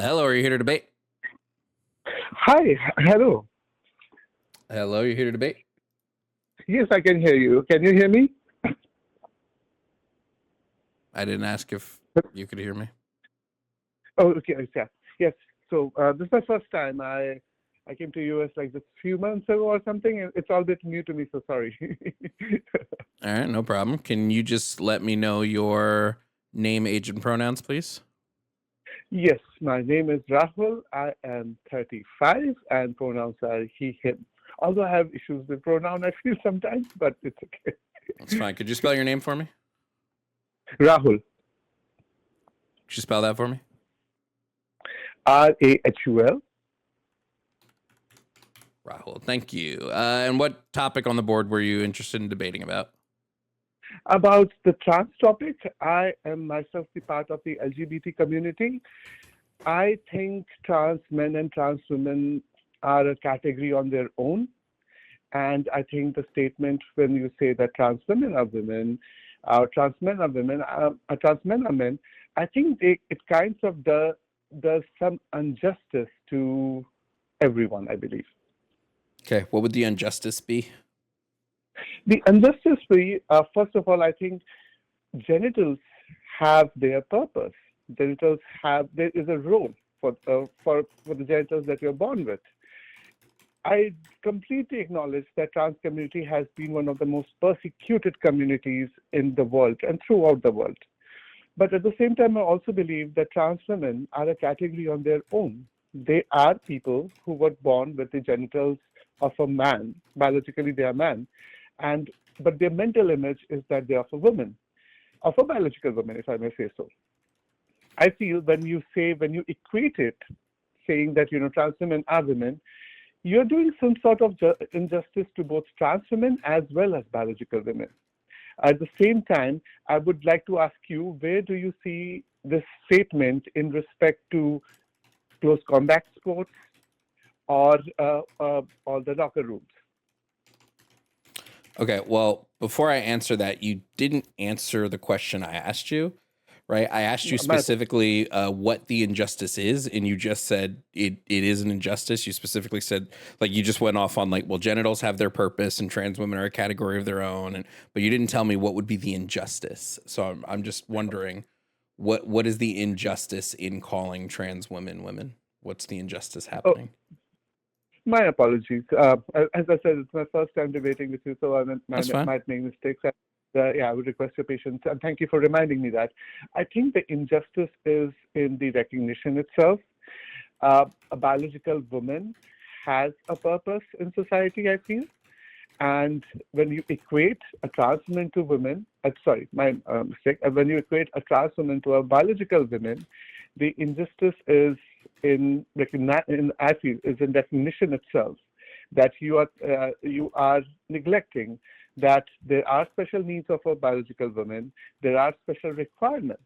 Hello, are you here to debate? Hi, hello. Hello, you're here to debate? Yes, I can hear you. Can you hear me? I didn't ask if you could hear me. Oh, okay. Yeah. Yes. So this is my first time. I came to US like just a few months ago or something. It's all a bit new to me, so sorry. All right, no problem. Can you just let me know your name, age, and pronouns, please? Yes, my name is Rahul. I am 35 and pronouns are he, him. Although I have issues with pronoun, I feel sometimes, but it's okay. That's fine. Could you spell your name for me? Rahul. Could you spell that for me? Rahul. Rahul, thank you. And what topic on the board were you interested in debating about? About the trans topic, I am myself the part of the LGBT community. I think trans men and trans women are a category on their own. And I think the statement when you say that trans women are women, trans men are women, trans men are men, I think it kind of does some injustice to everyone, I believe. Okay, what would the injustice be? The injustice be, first of all, I think genitals have their purpose. There is a role for the genitals that you're born with. I completely acknowledge that trans community has been one of the most persecuted communities in the world and throughout the world. But at the same time, I also believe that trans women are a category on their own. They are people who were born with the genitals of a man. Biologically, they are man. But their mental image is that they are of a woman, of a biological woman, if I may say so. I feel when you equate it, saying that, trans women are women, you're doing some sort of injustice to both trans women as well as biological women. At the same time, I would like to ask you, where do you see this statement in respect to close combat sports or the locker rooms? Okay, well, before I answer that, you didn't answer the question I asked you, right? I asked you specifically what the injustice is, and you just said it is an injustice. You specifically said, like, you just went off on like, well, genitals have their purpose and trans women are a category of their own, but you didn't tell me what would be the injustice. So I'm just wondering, what is the injustice in calling trans women women? What's the injustice happening? Oh. My apologies. As I said, it's my first time debating with you, so I might make mistakes. I would request your patience, and thank you for reminding me that. I think the injustice is in the recognition itself. A biological woman has a purpose in society, I feel. And when you equate a trans woman to women, my mistake. When you equate a trans woman to a biological woman, the injustice is in recognition itself, that you are neglecting that there are special needs of a biological woman, there are special requirements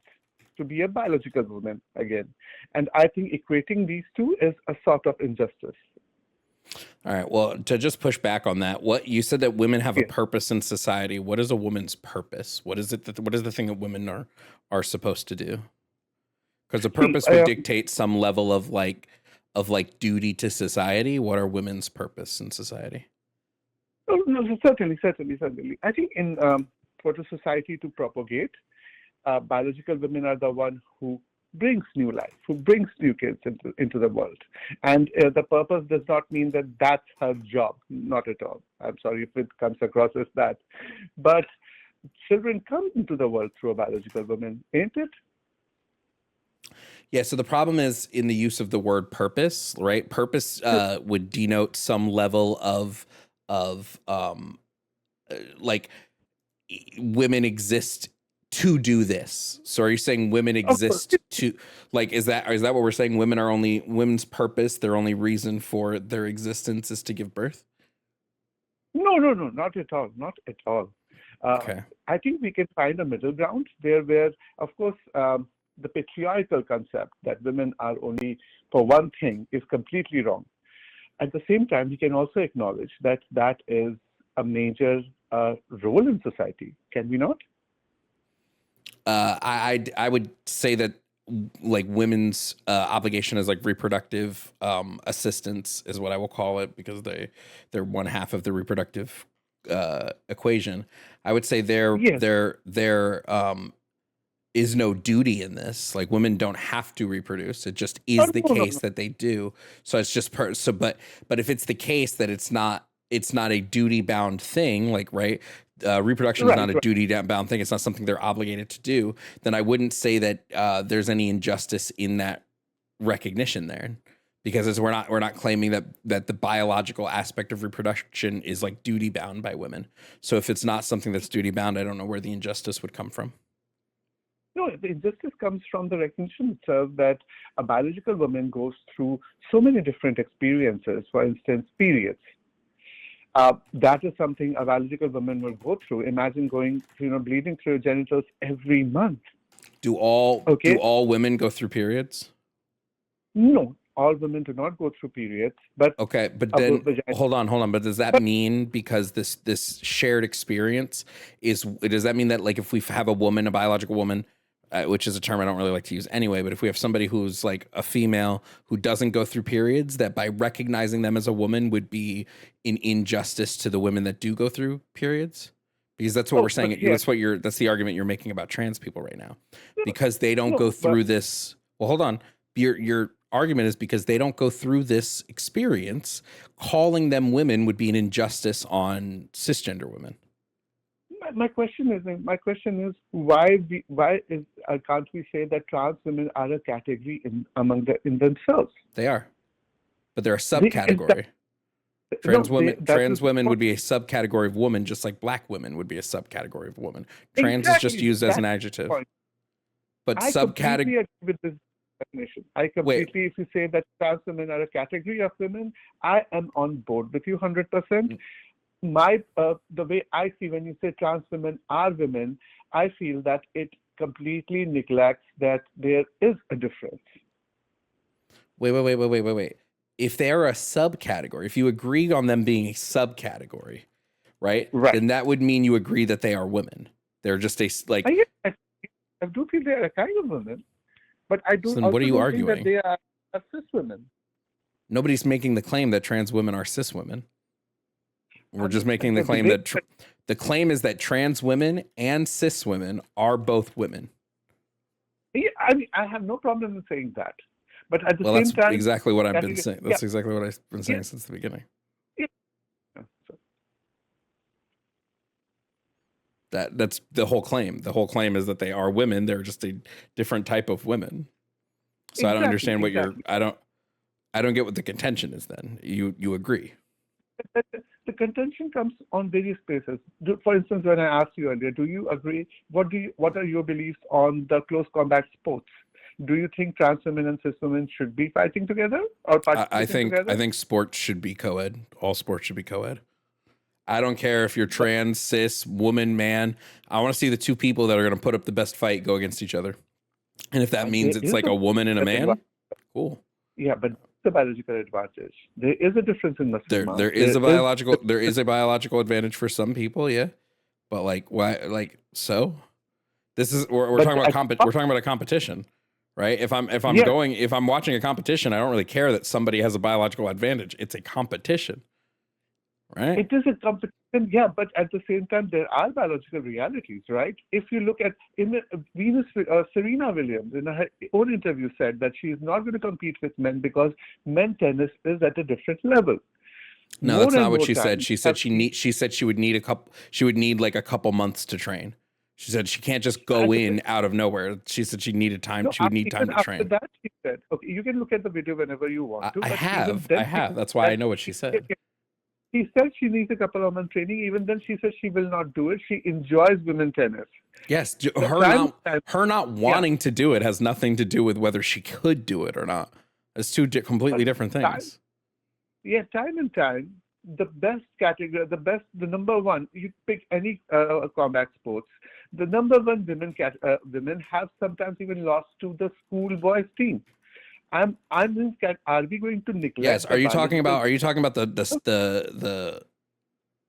to be a biological woman again. And I think equating these two is a sort of injustice. All right. Well, to just push back on that, what you said that women have a purpose in society. What is a woman's purpose? What is it? What is the thing that women are supposed to do? Because the purpose would dictate some level of duty to society. What are women's purpose in society? Oh, no, certainly. I think for the society to propagate, biological women are the one who brings new life, who brings new kids into the world. And the purpose does not mean that that's her job, not at all. I'm sorry if it comes across as that. But children come into the world through a biological woman, ain't it? Yeah, so the problem is in the use of the word purpose, right? Purpose would denote some level of like women exist to do this. So are you saying women exist to, like, is that what we're saying? Women's purpose, their only reason for their existence is to give birth? No, not at all. Not at all. Okay. I think we can find a middle ground there where, of course, the patriarchal concept that women are only for one thing is completely wrong. At the same time, we can also acknowledge that that is a major role in society, can we not? I would say that like women's obligation as like reproductive assistance is what I will call it, because they're one half of the reproductive equation. I would say there is no duty in this. Like, women don't have to reproduce. It just is the case that they do. So it's just but if it's the case that it's not a duty bound thing, like, right, reproduction is not a duty bound thing. It's not something they're obligated to do. Then I wouldn't say that there's any injustice in that recognition there, because we're not claiming that the biological aspect of reproduction is like duty bound by women. So if it's not something that's duty bound, I don't know where the injustice would come from. No, the injustice comes from the recognition itself that a biological woman goes through so many different experiences. For instance, periods. That is something a biological woman will go through. Imagine going, bleeding through your genitals every month. Do all women go through periods? No, all women do not go through periods. But okay, but then hold on. But does that mean, because this shared experience does that mean that, like, if we have a biological woman, which is a term I don't really like to use anyway, but if we have somebody who's like a female who doesn't go through periods, that by recognizing them as a woman would be an injustice to the women that do go through periods? Because that's what we're saying. Yeah. That's the argument you're making about trans people right now, because they don't go through this. Well, hold on. Your argument is because they don't go through this experience, calling them women would be an injustice on cisgender women. My question is why can't we say that trans women are a category in themselves? They are, but they're a subcategory. Trans women would be a subcategory of woman, just like black women would be a subcategory of woman. Trans is just used as an adjective. But subcategory. I completely agree with this definition. If you say that trans women are a category of women, I am on board with you 100%. The way I see when you say trans women are women, I feel that it completely neglects that there is a difference. Wait. If they're a subcategory, if you agree on them being a subcategory, right? Then that would mean you agree that they are women. They're just I do feel they are a kind of women, but I do. So then what are you arguing? That they are cis women. Nobody's making the claim that trans women are cis women. We're just making the claim that the claim is that trans women and cis women are both women. Yeah, I have no problem in saying that. But at the same time... That's exactly what I've been saying. That's exactly what I've been saying since the beginning. Yeah. That's the whole claim. The whole claim is that they are women. They're just a different type of women. So I don't understand what I don't get what the contention is then. You agree. The contention comes on various bases. For instance, when I asked you earlier, do you agree? What are your beliefs on the close combat sports? Do you think trans women and cis women should be fighting together or participating together? I think sports should be co-ed. All sports should be co-ed. I don't care if you're trans, cis, woman, man. I want to see the two people that are going to put up the best fight go against each other. And if that means it's like a woman and a man, cool. Yeah, but the biological advantage. There is a difference in muscle. There is a biological advantage for some people, yeah. But like, why? Like, so this is we're talking about a competition, right? If I'm watching a competition, I don't really care that somebody has a biological advantage. It's a competition, right? It is a competition, yeah. But at the same time, there are biological realities, right? If you look at Serena Williams in her own interview said that she is not going to compete with men because men tennis is at a different level. No, that's not what she said. She said she would need like a couple months to train. She said she can't just go in out of nowhere. She said she would need time to train. That she said, okay, you can look at the video whenever you want to. I have. That's why I know what she said. She said she needs a couple of months training. Even then, she says she will not do it. She enjoys women tennis. Yes, her not wanting to do it has nothing to do with whether she could do it or not. It's two completely different things. Time and time, the best category, the number one. You pick any combat sports. The number one women have sometimes even lost to the schoolboys team. Are we going to neglect? Yes. Are you talking about the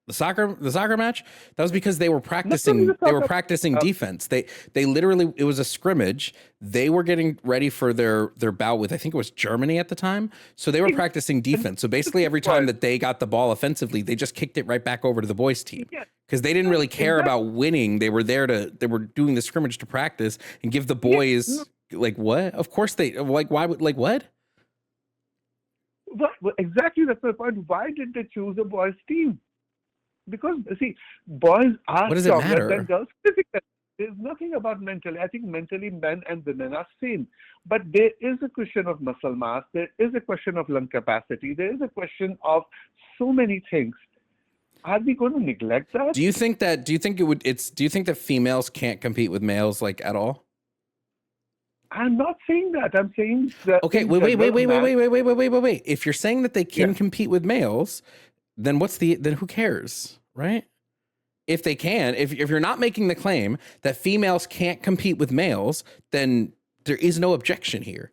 The soccer match, that was because they were Not only the soccer, practicing defense. They literally, it was a scrimmage. They were getting ready for their bout with, I think it was Germany at the time. So they were practicing defense. So basically every time that they got the ball offensively, they just kicked it right back over to the boys team. Because they didn't really care about winning. They were doing the scrimmage to practice and give the boys like what? Of course they like, why would, like what? Well, exactly, that's my point. Why did they choose a boys team? Because, see, boys are What does it stronger matter? than girls physically. There's nothing about mentally. I think mentally men and women are same. But there is a question of muscle mass. There is a question of lung capacity. There is a question of so many things. Are we going to neglect that? Do you think that females can't compete with males like at all? I'm not saying that. I'm saying that. Okay, wait. If you're saying that they can compete with males, then who cares, right? If they can, if you're not making the claim that females can't compete with males, then there is no objection here.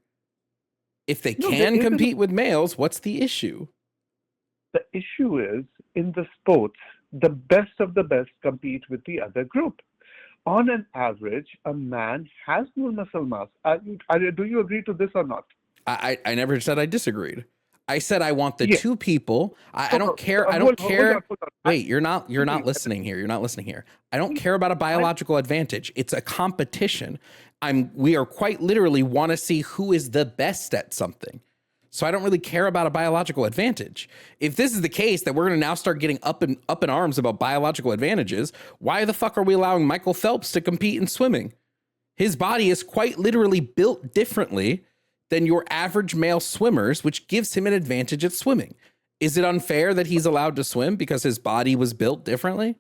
If they can compete with males, what's the issue? The issue is, in the sports, the best of the best compete with the other group. On an average, a man has more muscle mass. Do you agree to this or not? I never said I disagreed. I said I want the two people. I don't care. I don't care. Hold on. Wait, you're not listening here. You're not listening here. I don't care about a biological advantage. It's a competition. We are quite literally want to see who is the best at something. So I don't really care about a biological advantage. If this is the case that we're going to now start getting up in arms about biological advantages, why the fuck are we allowing Michael Phelps to compete in swimming? His body is quite literally built differently than your average male swimmers, which gives him an advantage at swimming. Is it unfair that he's allowed to swim because his body was built differently?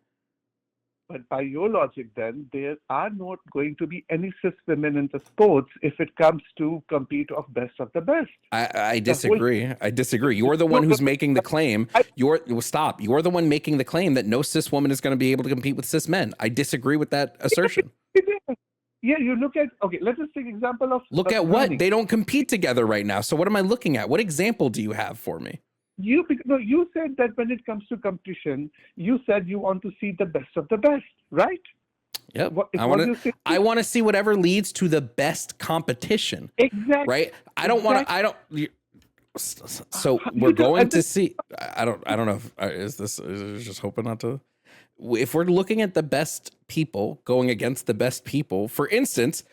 But by your logic, then, there are not going to be any cis women in the sports if it comes to compete of best of the best. I disagree. I disagree. You're the one who's making the claim. You're the one making the claim that no cis woman is going to be able to compete with cis men. I disagree with that assertion. Yeah, you look at, okay, let's just take example of... Look at what? They don't compete together right now. So what am I looking at? What example do you have for me? You said that when it comes to competition, you said you want to see the best of the best, right? Yep. I want to see whatever leads to the best competition. Exactly. Right? So we're going to see, I don't know if, is this just hoping not to, if we're looking at the best people going against the best people, for instance,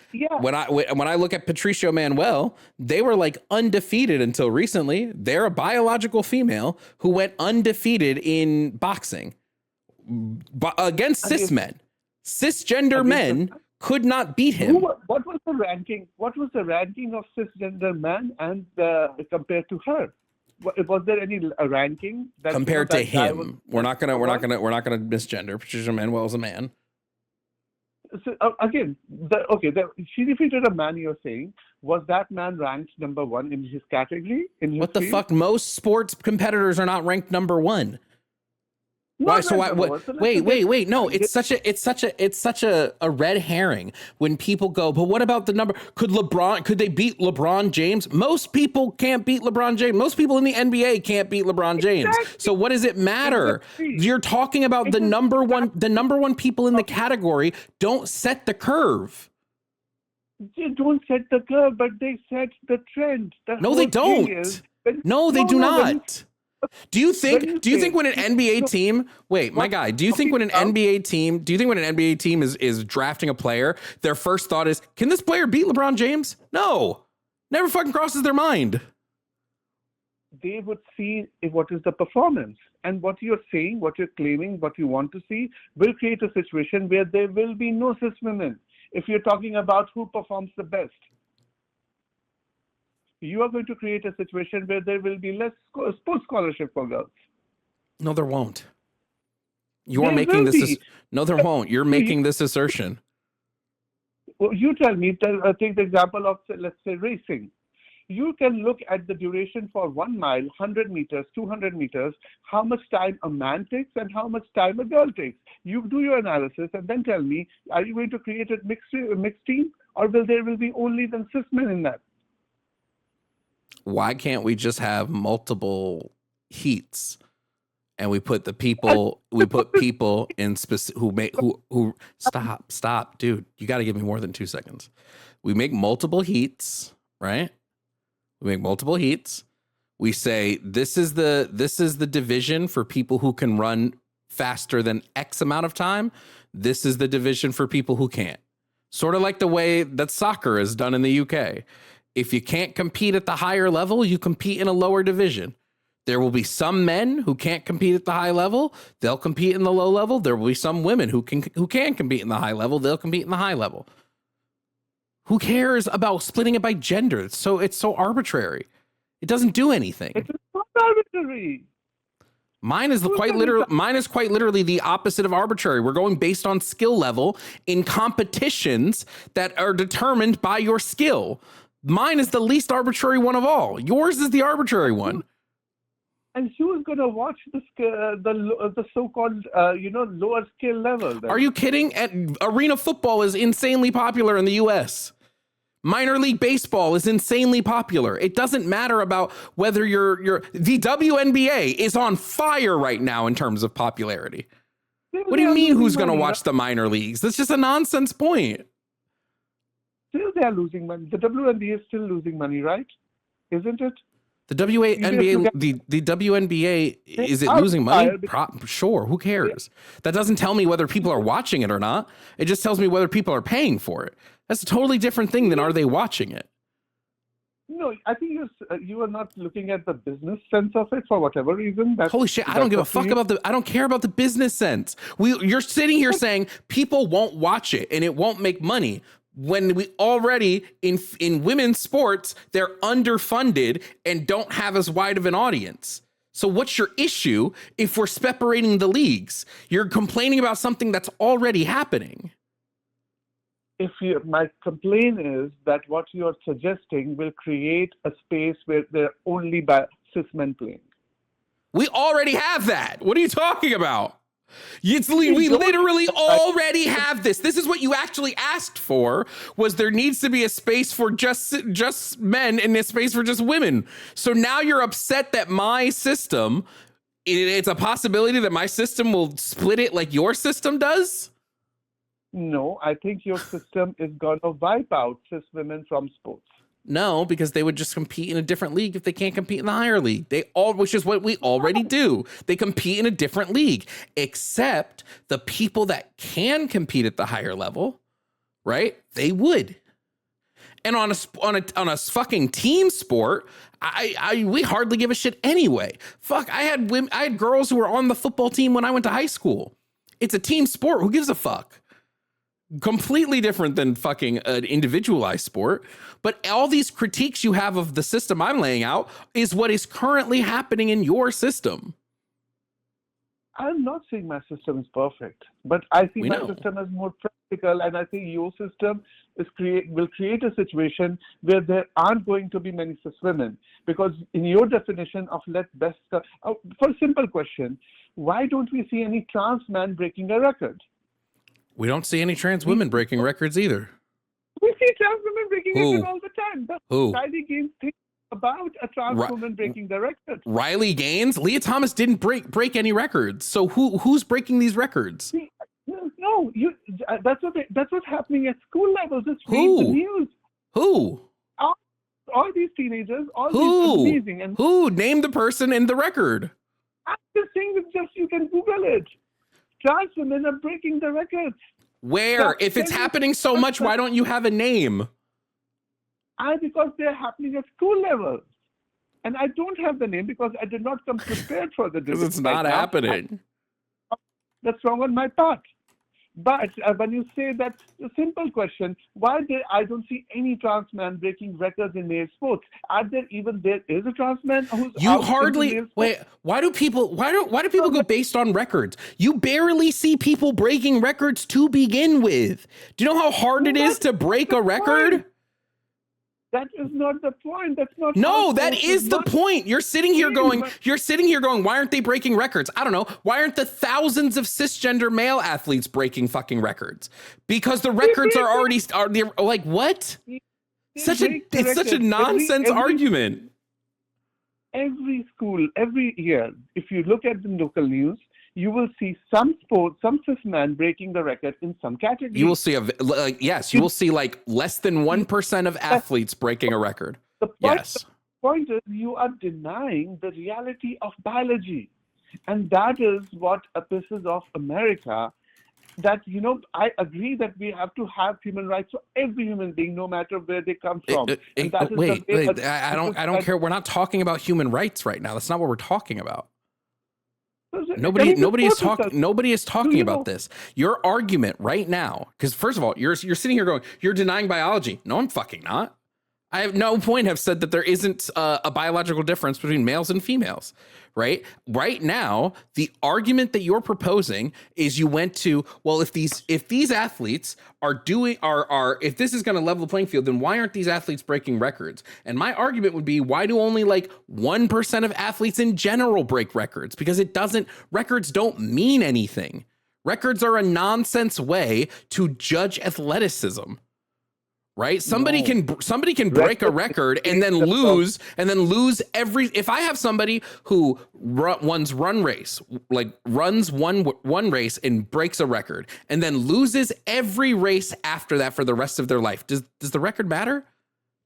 when I look at Patricio Manuel, they were like undefeated until recently. They're a biological female who went undefeated in boxing against cis men. Cisgender men could not beat him. What was the ranking? What was the ranking of cisgender men and compared to her? Was there any ranking that compared to him? We're not gonna misgender. Patricia Manuel is a man. So again, she defeated a man. You're saying, was that man ranked number one in his category? What the fuck? Most sports competitors are not ranked number one. Why? So why? Wait. No, it's such a red herring when people go, but what about the number? Could they beat LeBron James? Most people can't beat LeBron James. Most people in the NBA can't beat LeBron James. Exactly. So what does it matter? You're talking about the number one people in the category don't set the curve. They don't set the curve, but they set the trend. No, they don't. No, they do not. Do you think when an NBA team, do you think when an NBA team is drafting a player, their first thought is, can this player beat LeBron James? No, never fucking crosses their mind. They would see what is the performance, and what you're saying, what you're claiming, what you want to see will create a situation where there will be no cis women. If you're talking about who performs the best, you are going to create a situation where there will be less sports scholarship for girls. No, there won't. You are making this. No, there won't. You're making this assertion. Well, you tell me. Take the example of, let's say, racing. You can look at the duration for 1 mile, 100 meters, 200 meters, how much time a man takes and how much time a girl takes. You do your analysis and then tell me, are you going to create a mixed team, or there will be only the cis men in that? Why can't we just have multiple heats and we put people in who stop, dude. You got to give me more than 2 seconds. We make multiple heats, right? We make multiple heats. We say this is the division for people who can run faster than X amount of time. This is the division for people who can't. Sort of like the way that soccer is done in the UK. If you can't compete at the higher level, you compete in a lower division. There will be some men who can't compete at the high level. They'll compete in the low level. There will be some women who can compete in the high level. They'll compete in the high level. Who cares about splitting it by gender? It's so arbitrary. It doesn't do anything. It is not arbitrary. Mine is quite literally the opposite of arbitrary. We're going based on skill level in competitions that are determined by your skill. Mine is the least arbitrary one of all. Yours is the arbitrary one. And who's going to watch the so-called lower skill level? Then? Are you kidding? Arena football is insanely popular in the U.S. Minor league baseball is insanely popular. It doesn't matter about whether the WNBA is on fire right now in terms of popularity. What do you mean who's going to watch the minor leagues? That's just a nonsense point. Still they are losing money. The WNBA is still losing money, right? Isn't it? The WNBA, is it losing money? Sure, who cares? That doesn't tell me whether people are watching it or not. It just tells me whether people are paying for it. That's a totally different thing than are they watching it? No, I think you are not looking at the business sense of it for whatever reason. Holy shit, I don't give a fuck I don't care about the business sense. You're sitting here saying people won't watch it and it won't make money. When we already, in women's sports, they're underfunded and don't have as wide of an audience. So what's your issue if we're separating the leagues? You're complaining about something that's already happening. My complaint is that what you're suggesting will create a space where there are only cis men playing. We already have that. What are you talking about? We literally already have this. This is what you actually asked for, was there needs to be a space for just men and a space for just women. So now you're upset that my system, it's a possibility that my system will split it like your system does? No, I think your system is going to wipe out cis women from sports. No, because they would just compete in a different league if they can't compete in the higher league. Which is what we already do. They compete in a different league, except the people that can compete at the higher level, right? They would. And on a fucking team sport, we hardly give a shit anyway. Fuck, I had girls who were on the football team when I went to high school. It's a team sport. Who gives a fuck? Completely different than fucking an individualized sport. But all these critiques you have of the system I'm laying out is what is currently happening in your system. I'm not saying my system is perfect, but I think my system is more practical, and I think your system will create a situation where there aren't going to be many cis women. Because in your definition of for a simple question, why don't we see any trans man breaking a record? We don't see any trans women breaking records either. We see trans women breaking records all the time. Who? Riley Gaines thinks about a trans woman breaking the record. Riley Gaines? Leah Thomas didn't break any records. So who's breaking these records? No, that's what's happening at school levels. Just read the news. Who? All these teenagers, Who? These amazing. And who? Name the person in the record. I'm just saying that you can Google it. Trans women are breaking the records. Where? If it's happening so much, why don't you have a name? Because they're happening at school level. And I don't have the name because I did not come prepared for the debate. It's not happening. That's wrong on my part. But when you say that, the simple question, I don't see any trans man breaking records in male sports. There is a trans man who's why do people go based on records? You barely see people breaking records to begin with. Do you know how hard it is to break a record? That is not the point. That's not. No, that is the point. You're sitting here going, why aren't they breaking records? I don't know. Why aren't the thousands of cisgender male athletes breaking fucking records? Because the records are like, what? It's such a nonsense argument. every school, every year, if you look at the local news, you will see some cis man breaking the record in some category. You will see you will see like less than 1% of athletes breaking a record. The point is you are denying the reality of biology. And that is what pisses off America. That, I agree that we have to have human rights for every human being, no matter where they come from. I don't care. We're not talking about human rights right now. That's not what we're talking about. Nobody is talking about this. Your argument right now, because first of all, you're sitting here going, you're denying biology. No, I'm fucking not. I have no point have said that there isn't a biological difference between males and females, right? Right now, the argument that you're proposing is you went to, well, if these athletes if this is going to level the playing field, then why aren't these athletes breaking records? And my argument would be, why do only like 1% of athletes in general break records? Because records don't mean anything. Records are a nonsense way to judge athleticism. Right? Somebody can break a record and then lose if I have somebody who runs one race and breaks a record and then loses every race after that for the rest of their life. Does the record matter?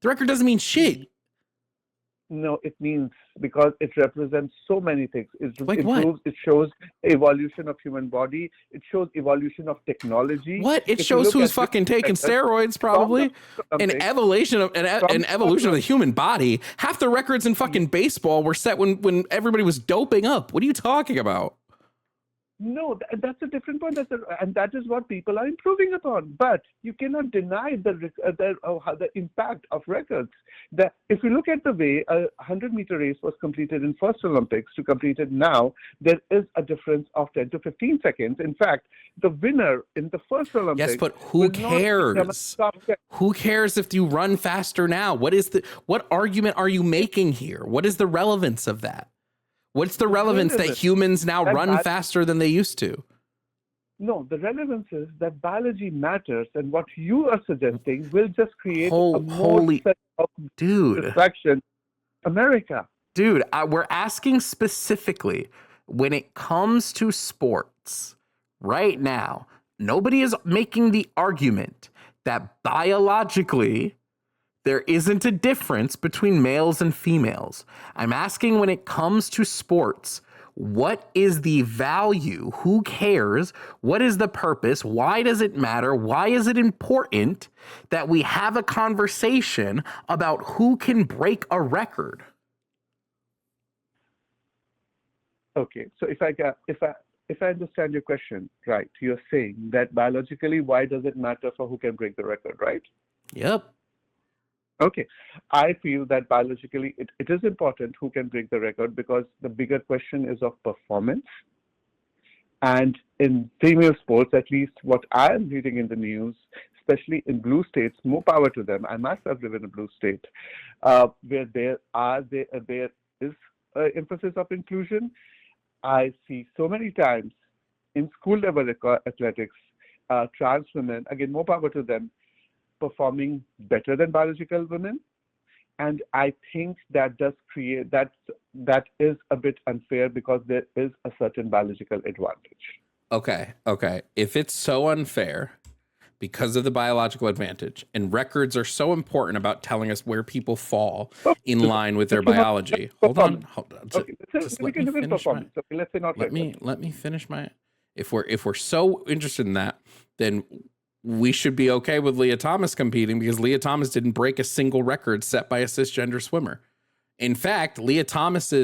The record doesn't mean shit. No, it means, because it represents so many things. It shows evolution of human body. It shows evolution of technology. What? It shows who's fucking taking steroids, probably. An evolution of the human body. Half the records in fucking baseball were set when everybody was doping up. What are you talking about? No, that's a different point. And that is what people are improving upon. But you cannot deny the impact of records. If you look at the way a 100-meter race was completed in first Olympics to completed now, there is a difference of 10 to 15 seconds. In fact, the winner in the first Olympics. Yes, but who cares? Who cares if you run faster now? What argument are you making here? What is the relevance of that? What's the relevance that humans now run faster than they used to? No, the relevance is that biology matters, and what you are suggesting will just create a more set of distraction. America. Dude, we're asking specifically, when it comes to sports, right now, nobody is making the argument that biologically there isn't a difference between males and females. I'm asking, when it comes to sports, what is the value? Who cares? What is the purpose? Why does it matter? Why is it important that we have a conversation about who can break a record? Okay, so if I understand your question right, you're saying that biologically, why does it matter for who can break the record, right? Yep. Okay, I feel that biologically it is important who can break the record, because the bigger question is of performance. And in female sports, at least what I am reading in the news, especially in blue states, more power to them. I myself live in a blue state, where there is emphasis of inclusion. I see so many times in school level athletics, trans women, again, more power to them, performing better than biological women. And I think that does create, that is a bit unfair, because there is a certain biological advantage. Okay. If it's so unfair because of the biological advantage, and records are so important about telling us where people fall in line with their biology. Hold on. Okay, let me finish my, if we're so interested in that, then we should be okay with Leah Thomas competing, because Leah Thomas didn't break a single record set by a cisgender swimmer. In fact, Leah Thomas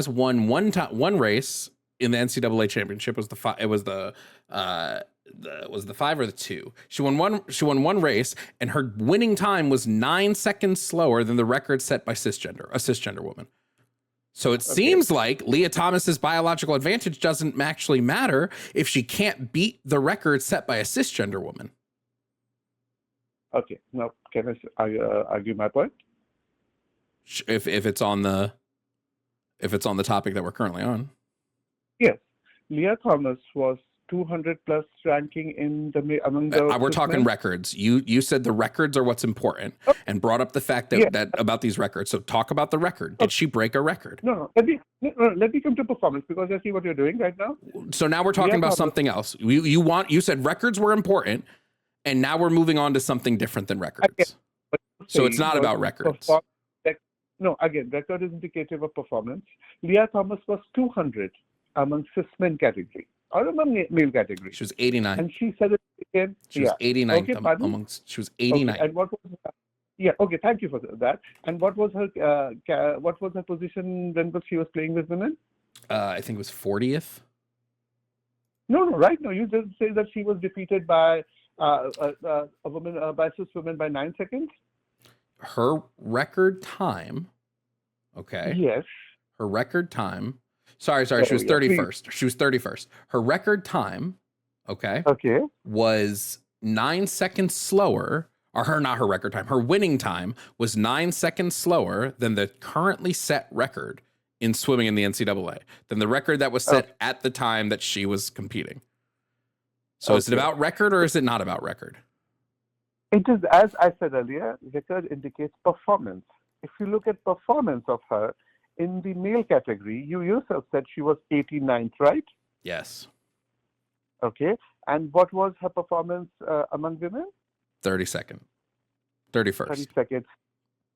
won one race in the NCAA championship. Was the 5 or the 2? She won one race, and her winning time was 9 seconds slower than the record set by a cisgender woman. So it seems like Leah Thomas's biological advantage doesn't actually matter if she can't beat the record set by a cisgender woman. Okay, now can I argue my point? If it's on the topic that we're currently on. Yes, Leah Thomas was 200 plus ranking in the among the. We're talking records. You said the records are what's important, and brought up the fact that, that about these records. So talk about the record. Did she break a record? No. Let me come to performance, because I see what you're doing right now. So now we're talking about something else. You said records were important, and now we're moving on to something different than records. So it's not about records. No, again, record is indicative of performance. Leah Thomas was 200 among cis men category, or among male category. She was 89. And she said it again. She was 89 amongst. She was 89. Okay, and what was? Okay. Thank you for that. And what was her position when she was playing with women? I think it was 40th. No. Right now, you just say that she was defeated by a woman, by cis women by 9 seconds. Her record time. Okay. Yes. Her record time. Sorry. She was 31st. She was 31st. Her record time. Okay. Was 9 seconds slower. Or not her record time. Her winning time was 9 seconds slower than the currently set record in swimming in the NCAA. Than the record that was set at the time that she was competing. So is it about record or is it not about record? It is, as I said earlier, record indicates performance. If you look at performance of her in the male category, you yourself said she was 89th, right? Yes. Okay. And what was her performance among women? 32nd. 31st. 30 seconds.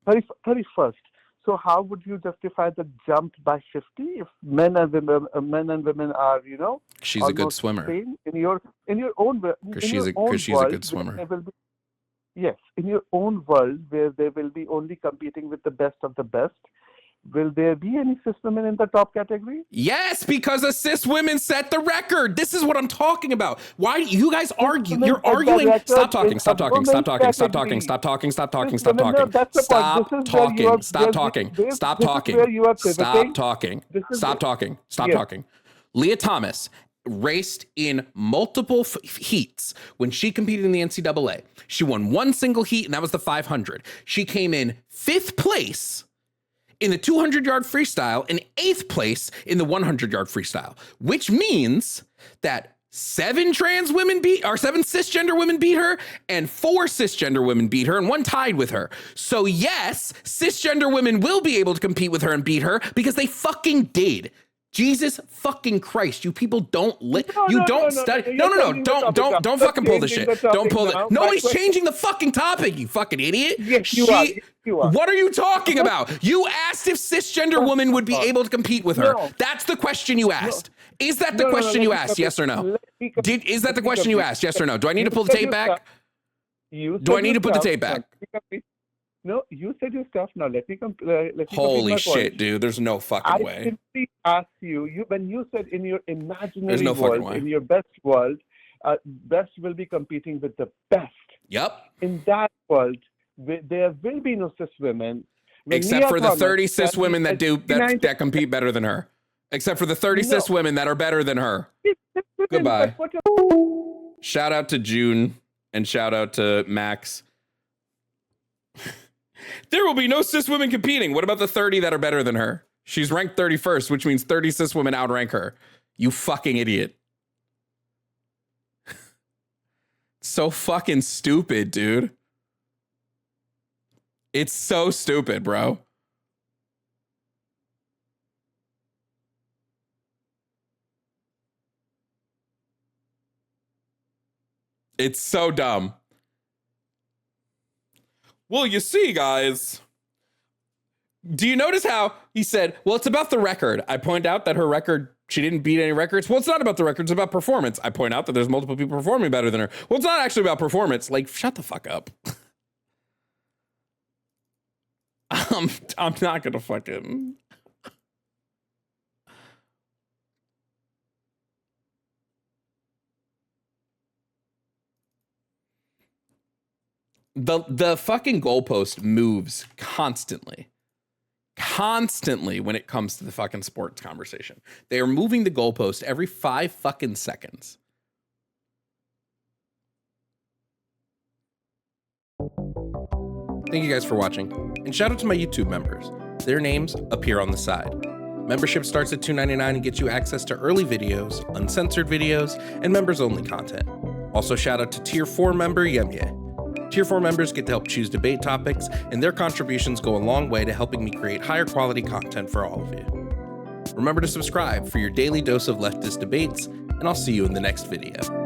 31st. So how would you justify the jump by 50 if men and women are, she's a good swimmer. In your own world. Because she's a good swimmer. Yes, in your own world where they will be only competing with the best of the best, will there be any cis women in the top category? Yes, because the cis women set the record. This is what I'm talking about. Why you guys argue? You're arguing. Stop talking. Stop talking. Stop talking. Stop talking. Stop talking. Stop talking. Stop talking. Stop talking. Stop talking. Stop talking. Stop talking. Stop talking. Stop talking. Leah Thomas raced in multiple heats when she competed in the NCAA. She won one single heat, and that was the 500. She came in 5th place in the 200-yard freestyle and 8th place in the 100-yard freestyle, which means that 7 cisgender women beat her, and 4 cisgender women beat her, and 1 tied with her. So yes, cisgender women will be able to compete with her and beat her because they fucking did. Jesus fucking Christ, you people don't study. Don't fucking pull this shit. Don't pull it. Nobody's changing the fucking topic, you fucking idiot. Yes, you are. What are you talking about? You asked if cisgender women would be able to compete with her. That's the question you asked. Is that the question you asked? Yes or no? Is that the question you asked? Yes or no? Do I need to pull the tape back? Do I need to put the tape back? No, you said your stuff. Now let me Holy shit, dude! There's no fucking way. I simply asked you when you said in your imaginary world, in your best world, best will be competing with the best. Yep. In that world, there will be no cis women, except for the 30 cis women that compete better than her. Except for the 30 cis women that are better than her. Goodbye. Shout out to June and shout out to Max. There will be no cis women competing. What about the 30 that are better than her? She's ranked 31st, which means 30 cis women outrank her. You fucking idiot. So fucking stupid, dude. It's so stupid, bro. It's so dumb. Well, you see, guys, do you notice how he said, well, it's about the record. I point out that her record, she didn't beat any records. Well, it's not about the record. It's about performance. I point out that there's multiple people performing better than her. Well, it's not actually about performance. Like, shut the fuck up. I'm not going to fucking... The fucking goalpost moves constantly when it comes to the fucking sports conversation. They are moving the goalpost every 5 fucking seconds. Thank you guys for watching, and shout out to my YouTube members. Their names appear on the side. Membership starts at $2.99 and gets you access to early videos, uncensored videos, and members-only content. Also, shout out to Tier 4 member Yemye. Tier 4 members get to help choose debate topics, and their contributions go a long way to helping me create higher quality content for all of you. Remember to subscribe for your daily dose of leftist debates, and I'll see you in the next video.